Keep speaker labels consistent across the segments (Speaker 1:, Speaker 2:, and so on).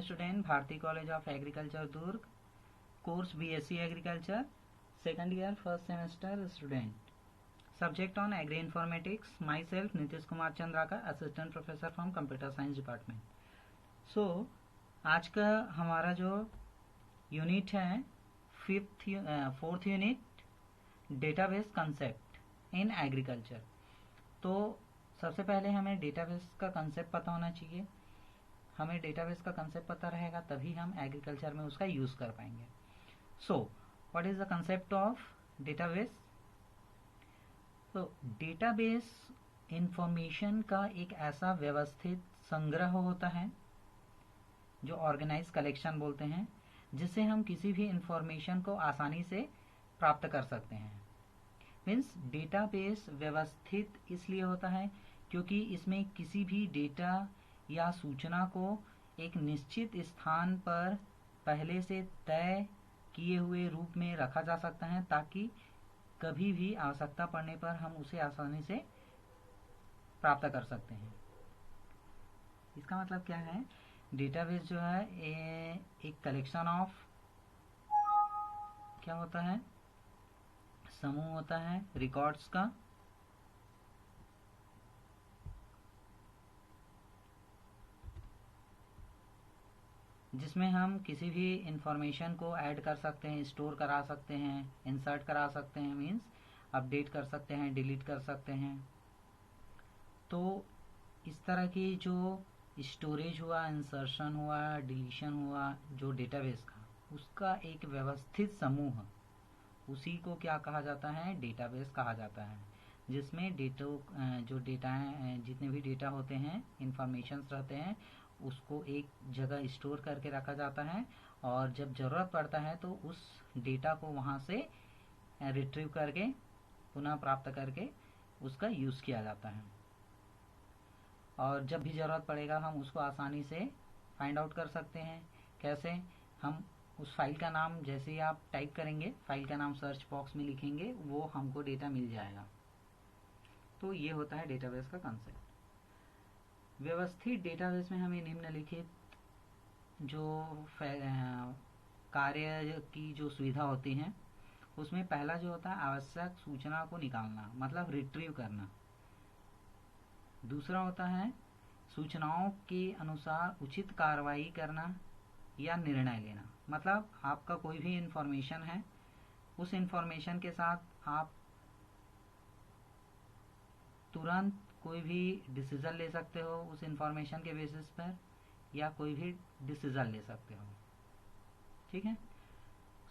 Speaker 1: Student, Bharti college of agriculture Durg, course BSc agriculture, second year first semester student, subject on agri informatics, myself Nitish Kumar Chandrakar, assistant professor from computer science department. So आज का हमारा जो unit है fourth unit, database concept in agriculture. तो सबसे पहले हमें database का कंसेप्ट पता होना चाहिए। हमें डेटाबेस का कंसेप्ट पता रहेगा तभी हम एग्रीकल्चर में उसका यूज कर पाएंगे। So what is the concept of database? तो डेटाबेस इंफॉर्मेशन का एक ऐसा व्यवस्थित संग्रह होता है जो ऑर्गेनाइज कलेक्शन बोलते हैं, जिससे हम किसी भी इंफॉर्मेशन को आसानी से प्राप्त कर सकते हैं। मीन्स डेटाबेस व्यवस्थित इसलिए होता है क्योंकि इसमें किसी भी डेटा या सूचना को एक निश्चित स्थान पर पहले से तय किए हुए रूप में रखा जा सकता है, ताकि कभी भी आवश्यकता पड़ने पर हम उसे आसानी से प्राप्त कर सकते हैं। इसका मतलब क्या है? डेटाबेस जो है एक कलेक्शन ऑफ क्या होता है, समूह होता है रिकॉर्ड्स का, जिसमें हम किसी भी इंफॉर्मेशन को ऐड कर सकते हैं, स्टोर करा सकते हैं, इंसर्ट करा सकते हैं, मीन्स अपडेट कर सकते हैं, डिलीट कर सकते हैं। तो इस तरह की जो स्टोरेज हुआ, इंसर्शन हुआ, डिलीशन हुआ जो डेटाबेस का, उसका एक व्यवस्थित समूह, उसी को क्या कहा जाता है? डेटाबेस कहा जाता है। जिसमें जितने भी डेटा होते हैं, इंफॉर्मेशंस रहते हैं, उसको एक जगह स्टोर करके रखा जाता है, और जब जरूरत पड़ता है तो उस डेटा को वहां से रिट्रीव करके पुनः प्राप्त करके उसका यूज किया जाता है। और जब भी जरूरत पड़ेगा हम उसको आसानी से फाइंड आउट कर सकते हैं। कैसे? हम उस फाइल का नाम जैसे ही आप टाइप करेंगे, फाइल का नाम सर्च बॉक्स में लिखेंगे, वो हमको डेटा मिल जाएगा। तो ये होता है डेटाबेस का कंसेप्ट। व्यवस्थित डेटाबेस में हमें निम्नलिखित जो कार्य की जो सुविधा होती है, उसमें पहला जो होता है आवश्यक सूचना को निकालना, मतलब रिट्रीव करना। दूसरा होता है सूचनाओं के अनुसार उचित कार्रवाई करना या निर्णय लेना। मतलब आपका कोई भी इंफॉर्मेशन है, उस इंफॉर्मेशन के साथ आप तुरंत कोई भी डिसीजन ले सकते हो उस इंफॉर्मेशन के बेसिस पर, या कोई भी डिसीजन ले सकते हो। ठीक है।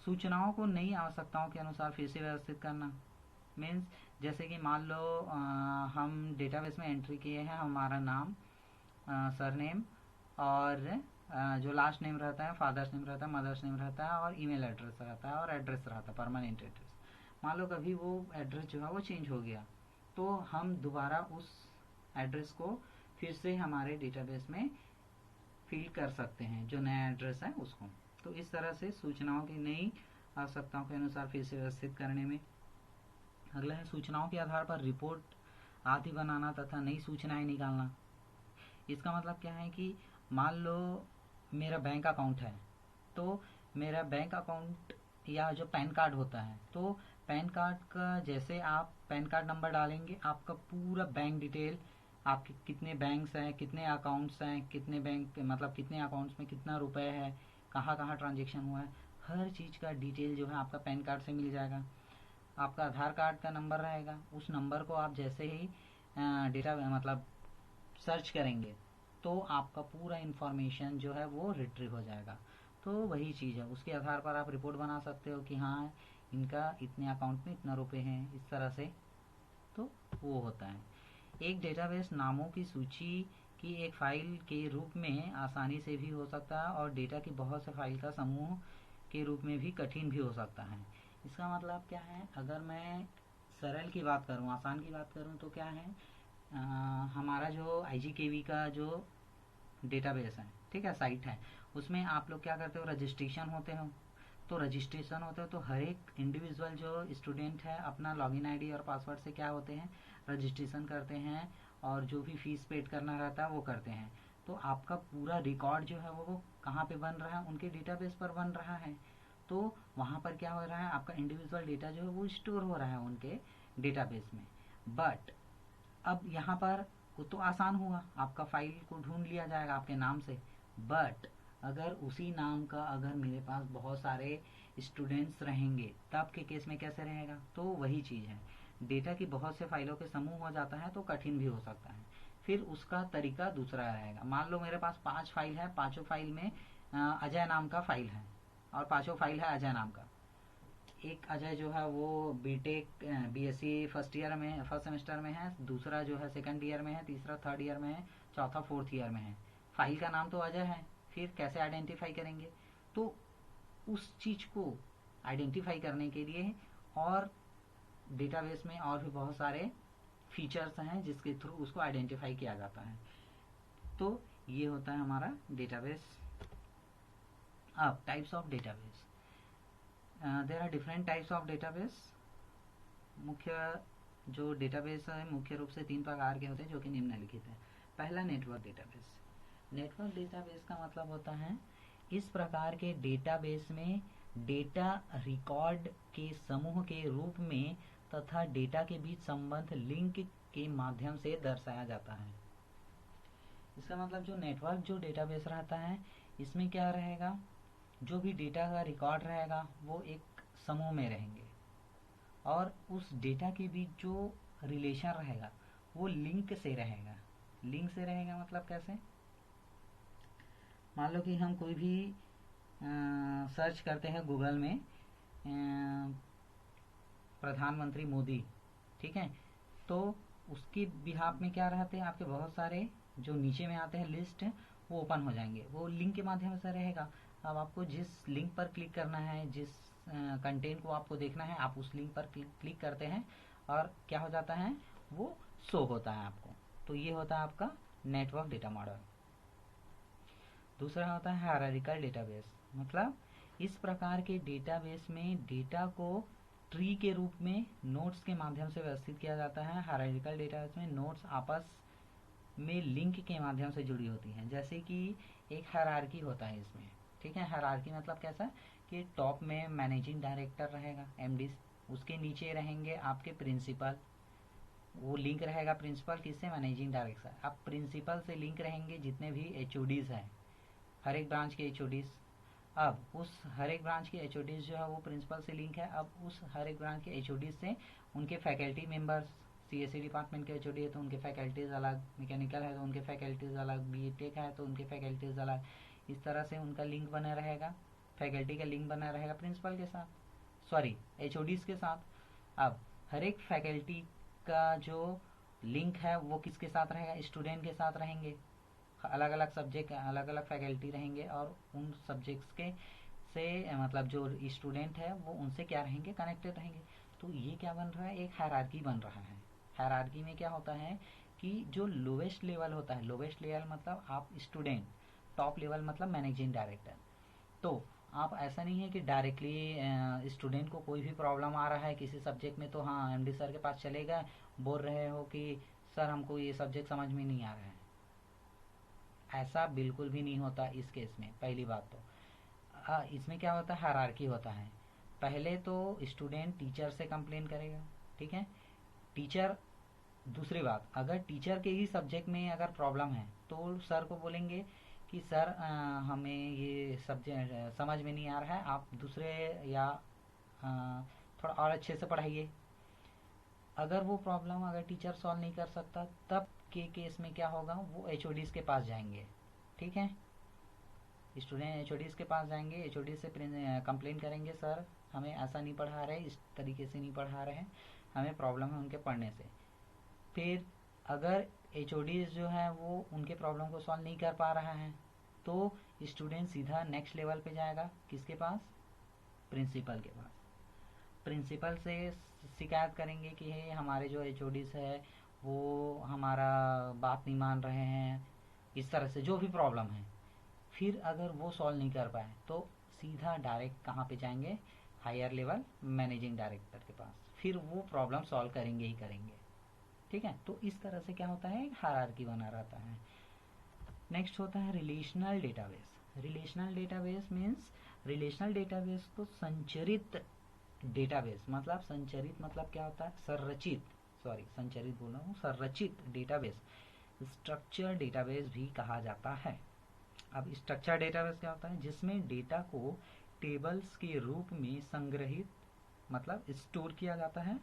Speaker 1: सूचनाओं को नई आवश्यकताओं के अनुसार फिर से व्यवस्थित करना, मीन्स जैसे कि मान लो हम डेटाबेस में एंट्री किए हैं हमारा नाम, सरनेम, और जो लास्ट नेम रहता है, फादर्स नेम रहता है, मदर्स नेम रहता है, और ईमेल एड्रेस रहता है, और एड्रेस रहता है, परमानेंट एड्रेस। मान लो कभी वो एड्रेस जो है वो चेंज हो गया, तो हम दोबारा उस एड्रेस को फिर से हमारे डेटाबेस में फिल कर सकते हैं, जो नया एड्रेस है उसको। तो इस तरह से सूचनाओं की नई आवश्यकताओं के अनुसार फिर से व्यवस्थित करने में। अगला है सूचनाओं के आधार पर रिपोर्ट आदि बनाना तथा नई सूचनाएं निकालना। इसका मतलब क्या है कि मान लो मेरा बैंक अकाउंट है, तो मेरा बैंक अकाउंट या जो पैन कार्ड होता है, तो पैन कार्ड का जैसे आप पैन कार्ड नंबर डालेंगे, आपका पूरा बैंक डिटेल, आपके कितने बैंक्स हैं, कितने अकाउंट्स हैं, कितने बैंक मतलब कितने अकाउंट्स में कितना रुपए है, कहाँ कहाँ ट्रांजेक्शन हुआ है, हर चीज का डिटेल जो है आपका पैन कार्ड से मिल जाएगा। आपका आधार कार्ड का नंबर रहेगा, उस नंबर को आप जैसे ही डेटा मतलब सर्च करेंगे तो आपका पूरा इंफॉर्मेशन जो है वो रिट्रीव हो जाएगा। तो वही चीज़ है, उसके आधार पर आप रिपोर्ट बना सकते हो कि हाँ इनका इतने अकाउंट में इतना रुपए हैं, इस तरह से। तो वो होता है। एक डेटाबेस नामों की सूची की एक फाइल के रूप में आसानी से भी हो सकता है, और डेटा की बहुत से फाइल का समूह के रूप में भी कठिन भी हो सकता है। इसका मतलब क्या है? अगर मैं सरल की बात करूं, आसान की बात करूं, तो क्या है, हमारा जो IGKV का जो डेटाबेस है, ठीक है, साइट है, उसमें आप लोग क्या करते हो, रजिस्ट्रेशन होते हो। तो रजिस्ट्रेशन होते हो तो हर एक इंडिविजुअल जो स्टूडेंट है अपना लॉगिन आईडी और पासवर्ड से क्या होते हैं, रजिस्ट्रेशन करते हैं, और जो भी फीस पेड करना रहता है वो करते हैं। तो आपका पूरा रिकॉर्ड जो है वो कहाँ पे बन रहा है, उनके डेटाबेस पर बन रहा है। तो वहाँ पर क्या हो रहा है, आपका इंडिविजुअल डेटा जो है वो स्टोर हो रहा है उनके डेटाबेस में। बट अब यहाँ पर वो तो आसान हुआ, आपका फाइल को ढूंढ लिया जाएगा आपके नाम से। बट अगर उसी नाम का अगर मेरे पास बहुत सारे स्टूडेंट्स रहेंगे तब के केस में कैसे रहेगा? तो वही चीज़ है, डेटा की बहुत से फाइलों के समूह हो जाता है तो कठिन भी हो सकता है। फिर उसका तरीका दूसरा रहेगा। मान लो मेरे पास 5 फाइल है, पांचों फाइल में अजय नाम का फाइल है और पांचों फाइल है अजय नाम का। एक अजय जो है वो बीटेक बीएससी फर्स्ट सेमेस्टर में है, दूसरा जो है सेकंड ईयर में है, तीसरा थर्ड ईयर में है, चौथा फोर्थ ईयर में है। फाइल का नाम तो अजय है, फिर कैसे आइडेंटिफाई करेंगे? तो उस चीज को आइडेंटिफाई करने के लिए और डेटाबेस में और भी बहुत सारे फीचर्स हैं जिसके थ्रू उसको आइडेंटिफाई किया जाता है। तो ये होता है हमारा डेटाबेस। अब types of database, there are different types of database. मुख्य जो डेटाबेस है मुख्य रूप से 3 प्रकार के होते हैं जो कि निम्नलिखित है। पहला, नेटवर्क डेटाबेस। नेटवर्क डेटाबेस का मतलब होता है इस प्रकार के डेटाबेस में डेटा रिकॉर्ड के समूह के रूप में तथा डेटा के बीच संबंध लिंक के माध्यम से दर्शाया जाता है। इसका मतलब जो नेटवर्क जो डेटाबेस रहता है इसमें क्या रहेगा, जो भी डेटा का रिकॉर्ड रहेगा वो एक समूह में रहेंगे और उस डेटा के बीच जो रिलेशन रहेगा वो लिंक से रहेगा। लिंक से रहेगा मतलब कैसे? मान लो कि हम कोई भी सर्च करते हैं गूगल में प्रधानमंत्री मोदी, ठीक है, तो उसके बिहाफ में क्या रहते हैं, आपके बहुत सारे जो नीचे में आते हैं लिस्ट वो ओपन हो जाएंगे, वो लिंक के माध्यम से रहेगा। अब आपको जिस लिंक पर क्लिक करना है, जिस कंटेंट को आपको देखना है, आप उस लिंक पर क्लिक करते हैं और क्या हो जाता है, वो शो होता है आपको। तो ये होता है आपका नेटवर्क डेटा मॉडल। दूसरा होता है हायरार्किकल डेटाबेस, मतलब इस प्रकार के डेटाबेस में डेटा को ट्री के रूप में नोड्स के माध्यम से व्यवस्थित किया जाता है। हायरार्किकल डेटाबेस में नोड्स आपस में लिंक के माध्यम से जुड़ी होती हैं, जैसे कि एक हायरार्की होता है इसमें, ठीक है। हायरार्की मतलब कैसा, कि टॉप में मैनेजिंग डायरेक्टर रहेगा, एमडी, उसके नीचे रहेंगे आपके प्रिंसिपल, वो लिंक रहेगा प्रिंसिपल किससे, मैनेजिंग डायरेक्टर। अब प्रिंसिपल से लिंक रहेंगे जितने भी एचओडीज हैं, हर एक ब्रांच के एचओडीज। अब उस हर एक ब्रांच के एचओडीज जो है वो प्रिंसिपल से लिंक है। अब उस हर एक ब्रांच के एचओडीज से उनके फैकल्टी मेंबर्स, सीएससी डिपार्टमेंट के एचओडी है तो उनके फैकल्टीज अलग, मैकेनिकल है तो उनके फैकल्टीज अलग, बीटेक है तो उनके फैकल्टीज अलग। इस तरह से उनका लिंक बना रहेगा, फैकल्टी का लिंक बना रहेगा प्रिंसिपल के साथ, सॉरी एचओडीज के साथ। अब हर एक फैकल्टी का जो लिंक है वो किसके साथ रहेगा, स्टूडेंट के साथ रहेंगे। अलग अलग सब्जेक्ट, अलग अलग फैकल्टी रहेंगे और उन सब्जेक्ट्स के से मतलब जो स्टूडेंट है वो उनसे क्या रहेंगे, कनेक्टेड रहेंगे। तो ये क्या बन रहा है, एक हायरार्की बन रहा है। हायरार्की में क्या होता है कि जो लोवेस्ट लेवल होता है, लोवेस्ट लेवल मतलब आप स्टूडेंट, टॉप लेवल मतलब मैनेजिंग डायरेक्टर। तो आप ऐसा नहीं है कि डायरेक्टली स्टूडेंट को कोई भी प्रॉब्लम आ रहा है किसी सब्जेक्ट में तो हाँ एमडी सर के पास चले गए, बोल रहे हो कि सर हमको ये सब्जेक्ट समझ में नहीं आ रहा है। ऐसा बिल्कुल भी नहीं होता इस केस में। पहली बात तो इसमें क्या होता है, हायरार्की होता है। पहले तो स्टूडेंट टीचर से कंप्लेन करेगा, ठीक है, टीचर। दूसरी बात, अगर टीचर के ही सब्जेक्ट में अगर प्रॉब्लम है तो सर को बोलेंगे कि सर हमें ये सब्जेक्ट समझ में नहीं आ रहा है, आप दूसरे या थोड़ा और अच्छे से पढ़ाइए। अगर वो प्रॉब्लम अगर टीचर सॉल्व नहीं कर सकता तब के केस में क्या होगा, वो एचओडीज के पास जाएंगे, ठीक है। स्टूडेंट एचओडीज के पास जाएंगे, एचओडी से कंप्लेन करेंगे, सर हमें ऐसा नहीं पढ़ा रहे, इस तरीके से नहीं पढ़ा रहे हैं, हमें प्रॉब्लम है उनके पढ़ने से। फिर अगर एचओडीज जो है वो उनके प्रॉब्लम को सॉल्व नहीं कर पा रहा है तो स्टूडेंट सीधा नेक्स्ट लेवल पे जाएगा, किसके पास, प्रिंसिपल के पास। प्रिंसिपल से शिकायत करेंगे कि हमारे जो एचओडीज है वो हमारा बात नहीं मान रहे हैं, इस तरह से जो भी प्रॉब्लम है। फिर अगर वो सॉल्व नहीं कर पाए तो सीधा डायरेक्ट कहाँ पे जाएंगे, हायर लेवल मैनेजिंग डायरेक्टर के पास, फिर वो प्रॉब्लम सॉल्व करेंगे ही करेंगे, ठीक है। तो इस तरह से क्या होता है, एक हायरार्की बना रहता है। नेक्स्ट होता है relational database. Relational database means relational database को संचरित डेटाबेस, मतलब संचरित मतलब क्या होता है, संरचित, सॉरी संचरित बोल रहा हूँ, संरचित डेटाबेस, स्ट्रक्चर डेटाबेस भी कहा जाता है। अब स्ट्रक्चर डेटाबेस क्या होता है, जिसमें डेटा को टेबल्स के रूप में संग्रहित मतलब स्टोर किया जाता है,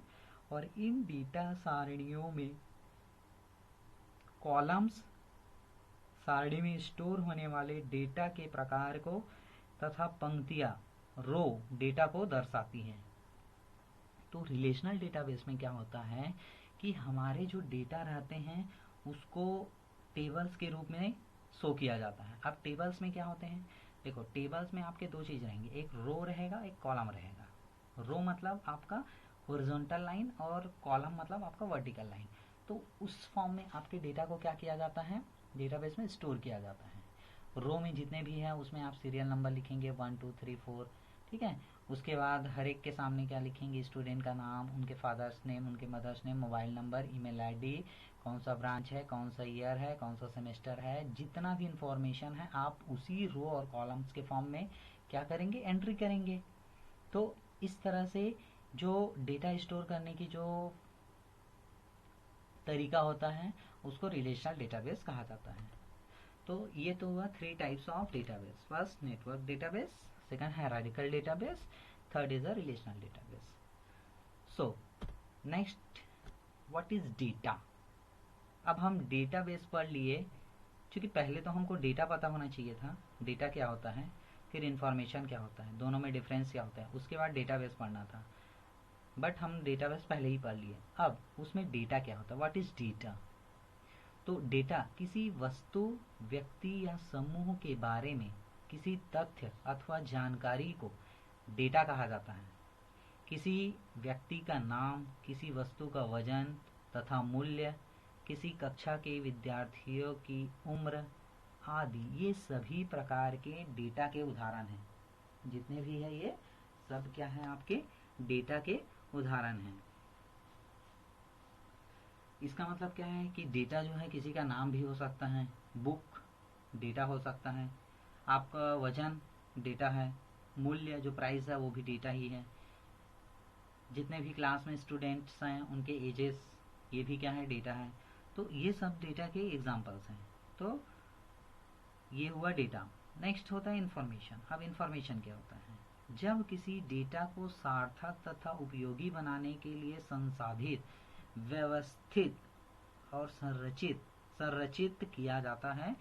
Speaker 1: और इन डेटा सारणियों में कॉलम्स सारणी में स्टोर होने वाले डेटा के प्रकार को तथा पंक्तियां रो डेटा को दर्शाती हैं। तो रिलेशनल डेटाबेस में क्या होता है कि हमारे जो डेटा रहते हैं उसको टेबल्स के रूप में शो किया जाता है। अब टेबल्स में क्या होते हैं, देखो टेबल्स में आपके दो चीज रहेंगे, एक रो रहेगा एक कॉलम रहेगा। रो मतलब आपका हॉरिजॉन्टल लाइन और कॉलम मतलब आपका वर्टिकल लाइन। तो उस फॉर्म में आपके डेटा को क्या किया जाता है, डेटाबेस में स्टोर किया जाता है। रो में जितने भी हैं उसमें आप सीरियल नंबर लिखेंगे 1 2 3 4, ठीक है। उसके बाद हर एक के सामने क्या लिखेंगे, स्टूडेंट का नाम, उनके फादर्स नेम, उनके mother's name, mobile number, email ID, कौन सा ब्रांच है, कौन सा ईयर है, कौन सा सेमेस्टर है, जितना भी इंफॉर्मेशन है आप उसी रो और कॉलम्स के फॉर्म में क्या करेंगे, एंट्री करेंगे। तो इस तरह से जो डेटा स्टोर करने की जो तरीका होता है उसको रिलेशनल डेटाबेस कहा जाता है। तो ये तो हुआ 3 types of database. First network database, second hierarchical database, third is a relational database. So next, what is data. अब हम डेटाबेस पढ़ लिए, क्योंकि पहले तो हमको डेटा पता होना चाहिए था, डेटा क्या होता है, फिर इंफॉर्मेशन क्या होता है, दोनों में डिफरेंस क्या होता है, उसके बाद डेटाबेस पढ़ना था। बट हम डेटाबेस पहले ही पढ़ लिए। अब उसमें डेटा क्या होता है, व्हाट इज डेटा। तो डेटा किसी वस्तु, व्यक्ति या समूह के बारे में किसी तथ्य अथवा जानकारी को डेटा कहा जाता है। किसी व्यक्ति का नाम, किसी वस्तु का वजन तथा मूल्य, किसी कक्षा के विद्यार्थियों की उम्र आदि, ये सभी प्रकार के डेटा के उदाहरण हैं। जितने भी है ये सब क्या है, आपके डेटा के उदाहरण हैं। इसका मतलब क्या है कि डेटा जो है किसी का नाम भी हो सकता है, बुक डेटा हो सकता है, आपका वजन डेटा है, मूल्य जो प्राइस है वो भी डेटा ही है, जितने भी क्लास में स्टूडेंट्स हैं उनके एजेस, ये भी क्या है, डेटा है। तो ये सब डेटा के एग्जांपल्स हैं। तो ये हुआ डेटा। नेक्स्ट होता है इंफॉर्मेशन। अब इंफॉर्मेशन क्या होता है, जब किसी डेटा को सार्थक तथा उपयोगी बनाने के लिए संसाधित, व्यवस्थित और संरचित किया जाता है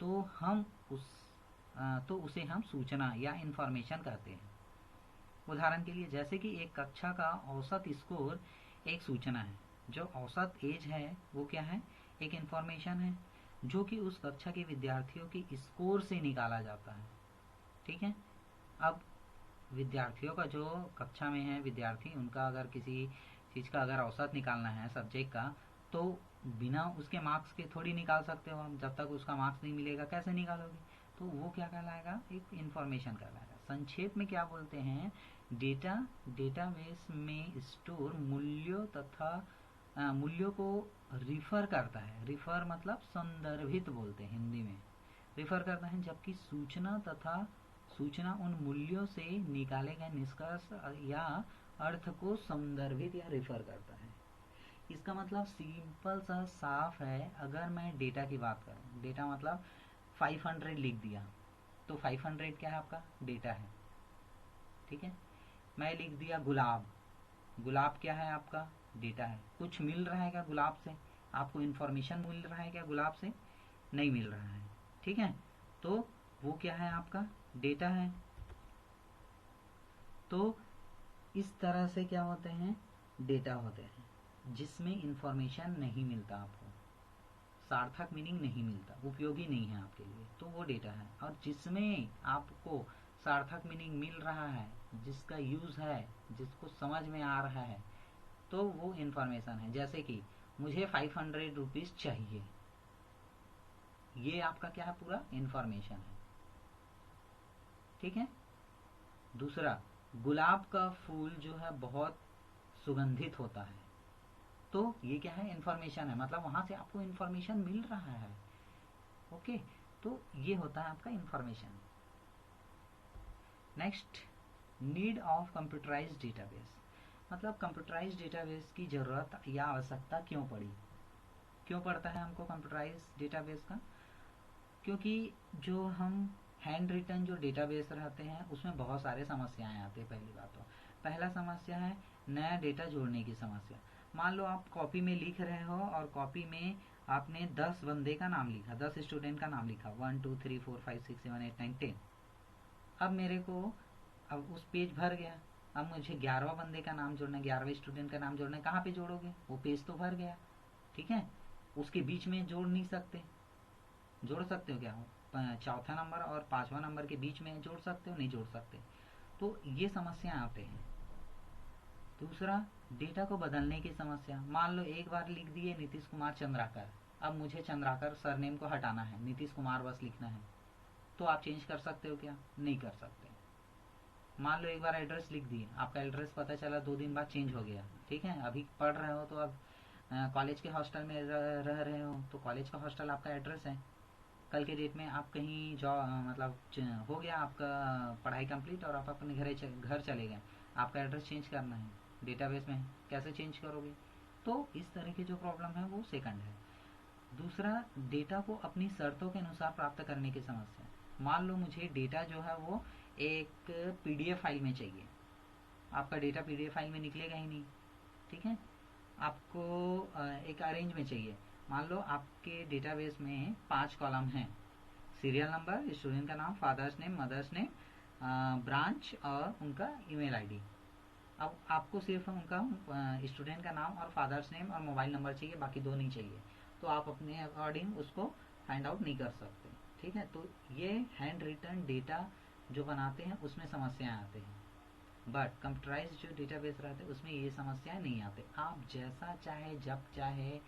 Speaker 1: तो हम उसे हम सूचना या इंफॉर्मेशन कहते हैं। उदाहरण के लिए जैसे कि एक कक्षा का औसत स्कोर एक सूचना है, जो औसत एज है वो क्या है, एक इंफॉर्मेशन है, जो कि उस कक्षा के विद्यार्थियों की स्कोर से निकाला जाता है। ठीक है। अब विद्यार्थियों का जो कक्षा में है विद्यार्थी, उनका अगर किसी चीज़ का अगर औसत निकालना है सब्जेक्ट का, तो बिना उसके मार्क्स के थोड़ी निकाल सकते हो हम, जब तक उसका मार्क्स नहीं मिलेगा कैसे निकालोगे। तो वो क्या कहलाएगा, एक इंफॉर्मेशन कहलाएगा। संक्षेप में क्या बोलते हैं, डेटा डेटाबेस में स्टोर मूल्यों तथा मूल्यों को रिफर करता है। रिफर मतलब संदर्भित बोलते हैं हिंदी में, रिफर करता है, जबकि सूचना उन मूल्यों से निकाले गए निष्कर्ष या अर्थ को संदर्भित या रिफर करता है। इसका मतलब सिंपल सा साफ है। अगर मैं डेटा की बात करूं, डेटा मतलब 500 लिख दिया, तो 500 क्या है, आपका डेटा है। ठीक है। मैं लिख दिया गुलाब, गुलाब क्या है, आपका डेटा है। कुछ मिल रहा है क्या गुलाब से, आपको इन्फॉर्मेशन मिल रहा है क्या गुलाब से, नहीं मिल रहा है। ठीक है। तो वो क्या है, आपका डेटा है। तो इस तरह से क्या होते हैं, डेटा होते हैं जिसमें इंफॉर्मेशन नहीं मिलता, आपको सार्थक मीनिंग नहीं मिलता, उपयोगी नहीं है आपके लिए, तो वो डेटा है। और जिसमें आपको सार्थक मीनिंग मिल रहा है, जिसका यूज है, जिसको समझ में आ रहा है, तो वो इंफॉर्मेशन है। जैसे कि मुझे 500 रुपीज चाहिए, ये आपका क्या है, पूरा इंफॉर्मेशन है। ठीक है। दूसरा, गुलाब का फूल जो है बहुत सुगंधित होता है, तो ये क्या है, इंफॉर्मेशन है, मतलब वहां से आपको इंफॉर्मेशन मिल रहा है। ओके। तो ये होता है आपका information. Next, need of computerised database, मतलब कंप्यूटराइज्ड डेटाबेस की ज़रूरत या आवश्यकता क्यों पड़ी, क्यों पड़ता है हमको कंप्यूटराइज्ड डेटाबेस का? क्योंकि जो हम हैंड रिटन जो डेटाबेस रहते हैं उसमें बहुत सारे समस्याएं आती है। पहली बात तो पहला समस्या है नया डेटा जोड़ने की समस्या। मान लो आप कॉपी में लिख रहे हो और कॉपी में आपने 10 बंदे का नाम लिखा, 10 स्टूडेंट का नाम लिखा, 1 2 3 4 5 6 7 8 9 10। अब मेरे को अब उस पेज भर गया, अब मुझे 11वां बंदे का नाम जोड़ना है, 11वें स्टूडेंट का नाम जोड़ना है। कहाँ पे जोड़ोगे? वो पेज तो भर गया, ठीक है, उसके बीच में जोड़ नहीं सकते। जोड़ सकते हो क्या? चौथा नंबर और 5वां नंबर के बीच में जोड़ सकते हो? नहीं जोड़ सकते। तो ये समस्या आते हैं। दूसरा, डेटा को बदलने की समस्या। मान लो एक बार लिख दिए नीतीश कुमार चंद्राकर, अब मुझे चंद्राकर सरनेम को हटाना है, नीतीश कुमार बस लिखना है, तो आप चेंज कर सकते हो क्या? नहीं कर सकते। मान लो एक बार एड्रेस लिख दिए, आपका एड्रेस पता चला 2 दिन बाद चेंज हो गया, ठीक है, अभी पढ़ रहे हो तो अब कॉलेज के हॉस्टल में रह रहे हो तो कॉलेज का हॉस्टल आपका एड्रेस है। कल के डेट में आप कहीं जॉब मतलब हो गया आपका पढ़ाई कंप्लीट और आप अपने घर चले गए, आपका एड्रेस चेंज करना है, डेटाबेस में कैसे चेंज करोगे? तो इस तरह की जो प्रॉब्लम है वो सेकंड है। दूसरा, डेटा को अपनी शर्तों के अनुसार प्राप्त करने की समस्या। मान लो मुझे डेटा जो है वो एक पीडीएफ फाइल में चाहिए, आपका डेटा पीडीएफ फाइल में निकलेगा ही नहीं, ठीक है, आपको एक अरेंज में चाहिए। मान लो आपके डेटाबेस में 5 कॉलम हैं, सीरियल नंबर, स्टूडेंट का नाम, father's name, mother's name, branch और उनका ईमेल आईडी। अब आपको सिर्फ उनका स्टूडेंट का नाम और फादर्स नेम और मोबाइल नंबर चाहिए, बाकी 2 नहीं चाहिए, तो आप अपने अकॉर्डिंग उसको फाइंड आउट नहीं कर सकते, ठीक है। तो ये हैंड रिटन डेटा जो बनाते हैं उसमें समस्याएं आते हैं, बट कंप्यूटराइज जो डेटाबेस रहते हैं उसमें ये समस्याएं नहीं आते। आप जैसा चाहे, जब चाहे,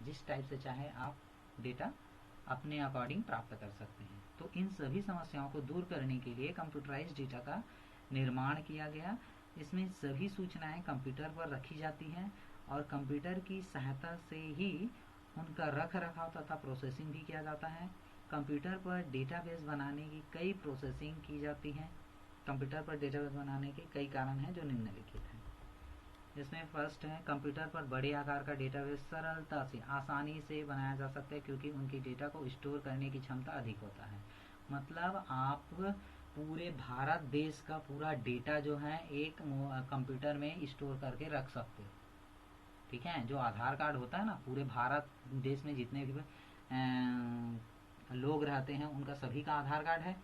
Speaker 1: जिस टाइप से चाहे आप डेटा अपने अकॉर्डिंग प्राप्त कर सकते हैं। तो इन सभी समस्याओं को दूर करने के लिए कंप्यूटराइज डेटा का निर्माण किया गया। इसमें सभी सूचनाएं कंप्यूटर पर रखी जाती हैं और कंप्यूटर की सहायता से ही उनका रख रखाव तथा प्रोसेसिंग भी किया जाता है। कंप्यूटर पर डेटाबेस बनाने की कई प्रोसेसिंग की जाती है। कंप्यूटर पर डेटाबेस बनाने के कई कारण हैं जो निम्नलिखित हैं। इसमें फर्स्ट है, कंप्यूटर पर बड़े आकार का डेटाबेस सरलता से, आसानी से बनाया जा सकता है क्योंकि उनकी डेटा को स्टोर करने की क्षमता अधिक होता है। मतलब आप पूरे भारत देश का पूरा डेटा जो है एक कंप्यूटर में स्टोर करके रख सकते हो, ठीक है। जो आधार कार्ड होता है ना, पूरे भारत देश में जितने भी लोग रहते हैं उनका सभी का आधार कार्ड है,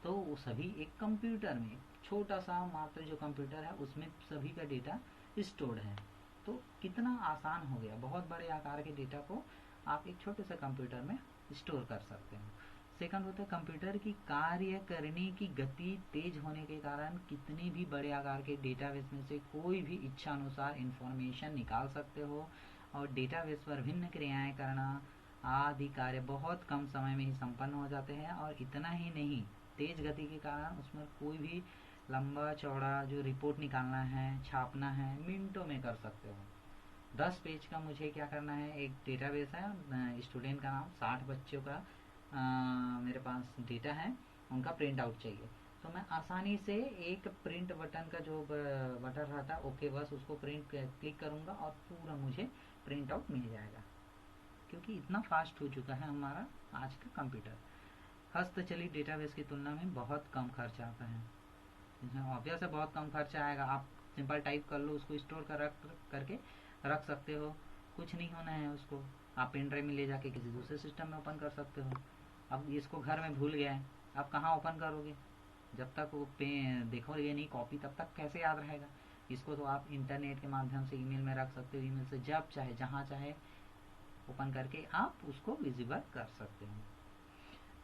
Speaker 1: तो वो सभी एक कंप्यूटर में, छोटा सा मात्र जो कंप्यूटर है उसमें सभी का डेटा स्टोर्ड है। तो कितना आसान हो गया, बहुत बड़े आकार के डेटा को आप एक छोटे से कंप्यूटर में स्टोर कर सकते हो। सेकंड होता है, कंप्यूटर की कार्य करने की गति तेज होने के कारण कितने भी बड़े आकार के डेटाबेस में से कोई भी इच्छा अनुसार इंफॉर्मेशन निकाल सकते हो और डेटाबेस पर भिन्न क्रियाएं करना आदि कार्य बहुत कम समय में ही संपन्न हो जाते हैं। और इतना ही नहीं, तेज गति के कारण उसमें कोई भी लंबा चौड़ा जो रिपोर्ट निकालना है, छापना है, मिनटों में कर सकते हो। 10 पेज का मुझे क्या करना है, एक डेटाबेस है, स्टूडेंट का नाम, 60 बच्चों का मेरे पास डेटा है, उनका प्रिंट आउट चाहिए, तो मैं आसानी से एक प्रिंट बटन का जो बटन रहता है, ओके, बस उसको प्रिंट क्लिक करूँगा और पूरा मुझे प्रिंट आउट मिल जाएगा, क्योंकि इतना फास्ट हो चुका है हमारा आज का कंप्यूटर। हस्तचलित डेटाबेस की तुलना में बहुत कम खर्च आता है, इसमें ऑब्वियस है बहुत कम खर्चा आएगा। आप सिंपल टाइप कर लो, उसको स्टोर करके रख सकते हो, कुछ नहीं होना है उसको, आप पेन ड्राइव में ले जाके किसी दूसरे सिस्टम में ओपन कर सकते हो। अब इसको घर में भूल गया है, आप कहाँ ओपन करोगे? जब तक वो देखोगे नहीं कॉपी, तब तक कैसे याद रहेगा? इसको तो आप इंटरनेट के माध्यम से ईमेल में रख सकते हो, ईमेल से जब चाहे जहाँ चाहे ओपन करके आप उसको विजिबल कर सकते हो।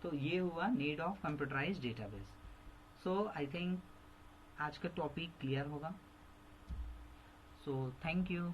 Speaker 1: तो ये हुआ need of computerised database. So I think आज का टॉपिक क्लियर होगा। So thank you.